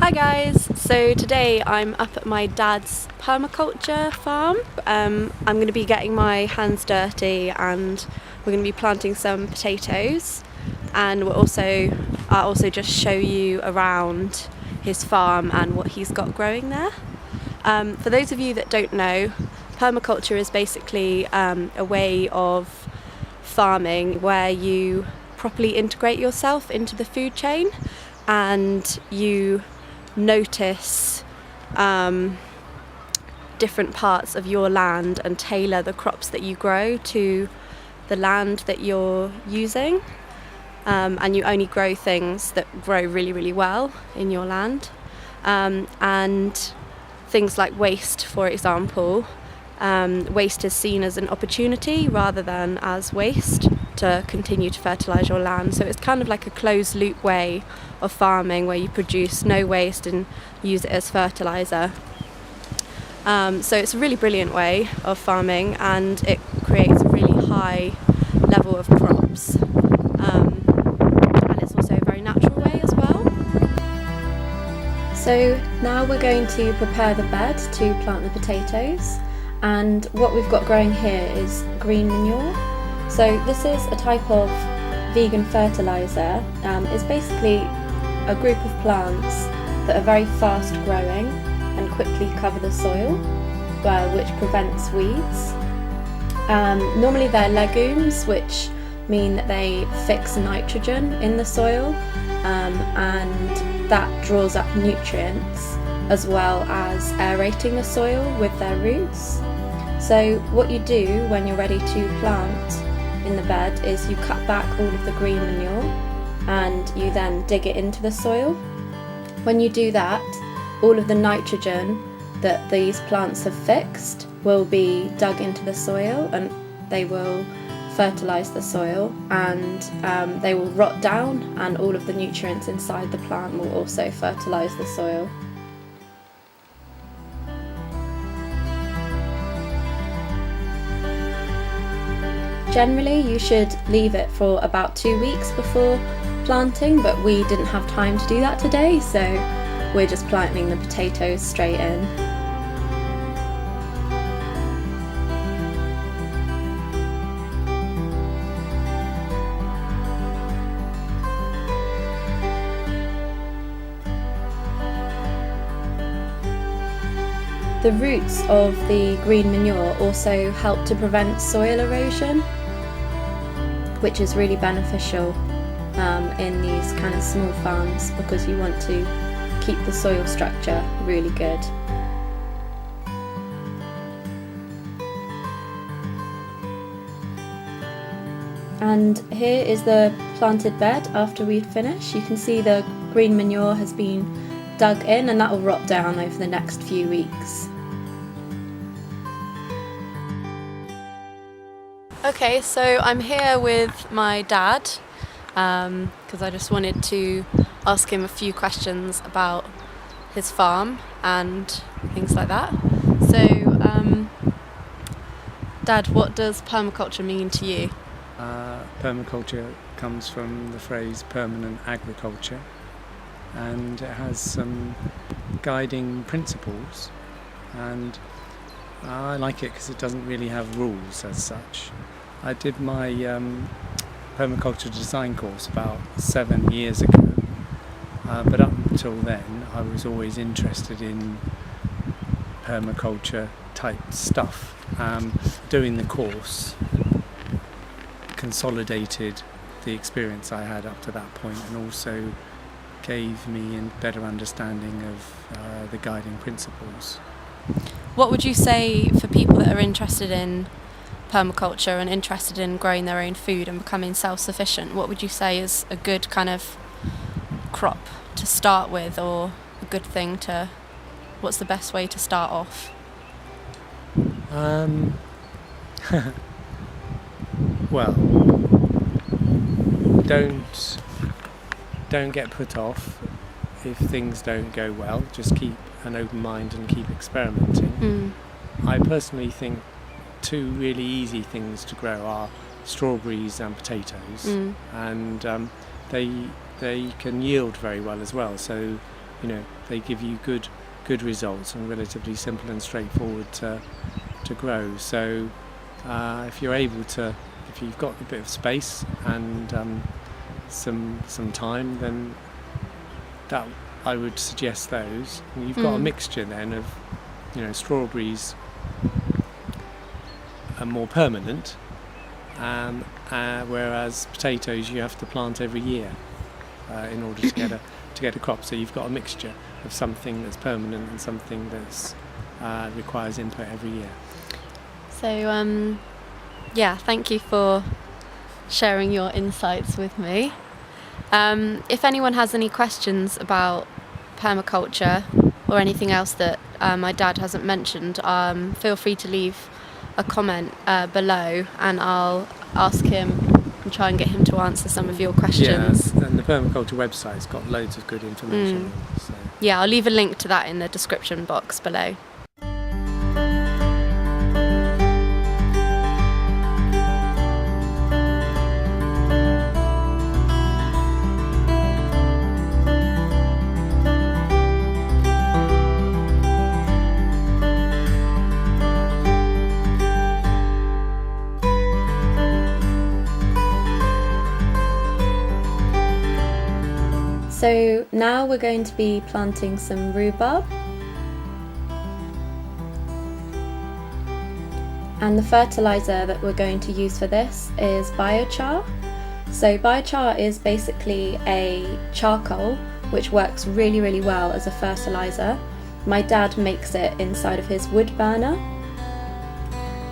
Hi guys, so today I'm up at my dad's permaculture farm. I'm going to be getting my hands dirty and we're going to be planting some potatoes, and I'll also just show you around his farm and what he's got growing there. For those of you that don't know, permaculture is basically a way of farming where you properly integrate yourself into the food chain and you notice different parts of your land and tailor the crops that you grow to the land that you're using, and you only grow things that grow really, really well in your land, and things like waste, for example. Waste is seen as an opportunity rather than as waste to continue to fertilise your land. So it's kind of like a closed loop way of farming where you produce no waste and use it as fertiliser. So it's a really brilliant way of farming and it creates a really high level of crops. And it's also a very natural way as well. So now we're going to prepare the bed to plant the potatoes. And what we've got growing here is green manure. So this is a type of vegan fertilizer. It's basically a group of plants that are very fast growing and quickly cover the soil, which prevents weeds. Normally they're legumes, which mean that they fix nitrogen in the soil, and that draws up nutrients as well as aerating the soil with their roots. So what you do when you're ready to plant in the bed is you cut back all of the green manure and you then dig it into the soil. When you do that, all of the nitrogen that these plants have fixed will be dug into the soil and they will fertilise the soil, and they will rot down, and all of the nutrients inside the plant will also fertilise the soil. Generally, you should leave it for about 2 weeks before planting, but we didn't have time to do that today, so we're just planting the potatoes straight in. The roots of the green manure also help to prevent soil erosion, which is really beneficial in these kind of small farms because you want to keep the soil structure really good. And here is the planted bed after we finish. You can see the green manure has been dug in and that will rot down over the next few weeks. Okay, so I'm here with my dad because I just wanted to ask him a few questions about his farm and things like that. So, Dad, what does permaculture mean to you? Permaculture comes from the phrase permanent agriculture, and it has some guiding principles, and I like it because it doesn't really have rules as such. I did my permaculture design course about 7 years ago, but up until then I was always interested in permaculture type stuff. Doing the course consolidated the experience I had up to that point and also gave me a better understanding of the guiding principles. What would you say for people that are interested in permaculture and interested in growing their own food and becoming self-sufficient? What would you say is a good kind of crop to start with, or a good thing to, what's the best way to start off? Well, don't get put off if things don't go well. Just keep an open mind and keep experimenting. I personally think two really easy things to grow are strawberries and potatoes, and they can yield very well as well. So they give you good results and relatively simple and straightforward to grow. So if you've got a bit of space and some time, then that I would suggest those. And you've got a mixture then of, strawberries are more permanent, whereas potatoes you have to plant every year in order to get a crop. So you've got a mixture of something that's permanent and something that's requires input every year. So thank you for sharing your insights with me. If anyone has any questions about permaculture or anything else that my dad hasn't mentioned, feel free to leave a comment below, and I'll ask him and try and get him to answer some of your questions. Yeah, and the permaculture website's got loads of good information. So. Yeah, I'll leave a link to that in the description box below. So now we're going to be planting some rhubarb, and the fertilizer that we're going to use for this is biochar. So biochar is basically a charcoal which works really, really well as a fertilizer. My dad makes it inside of his wood burner,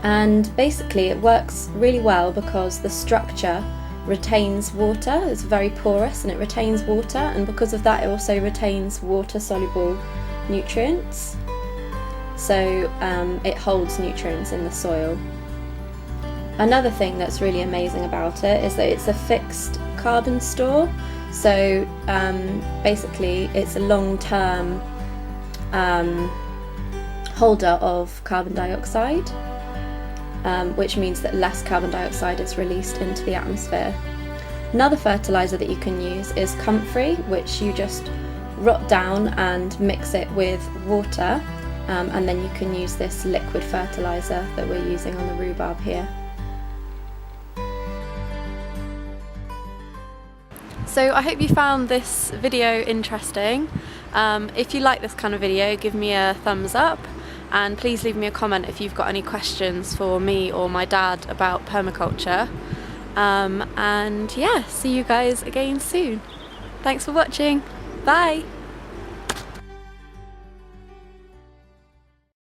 and basically it works really well because the structure retains water. It's very porous and it retains water, and because of that it also retains water soluble nutrients, so it holds nutrients in the soil. Another thing that's really amazing about it is that it's a fixed carbon store, so basically it's a long-term holder of carbon dioxide, which means that less carbon dioxide is released into the atmosphere. Another fertilizer that you can use is comfrey, which you just rot down and mix it with water, and then you can use this liquid fertilizer that we're using on the rhubarb here. So I hope you found this video interesting. If you like this kind of video, give me a thumbs up. And please leave me a comment if you've got any questions for me or my dad about permaculture. And yeah, see you guys again soon. Thanks for watching. Bye!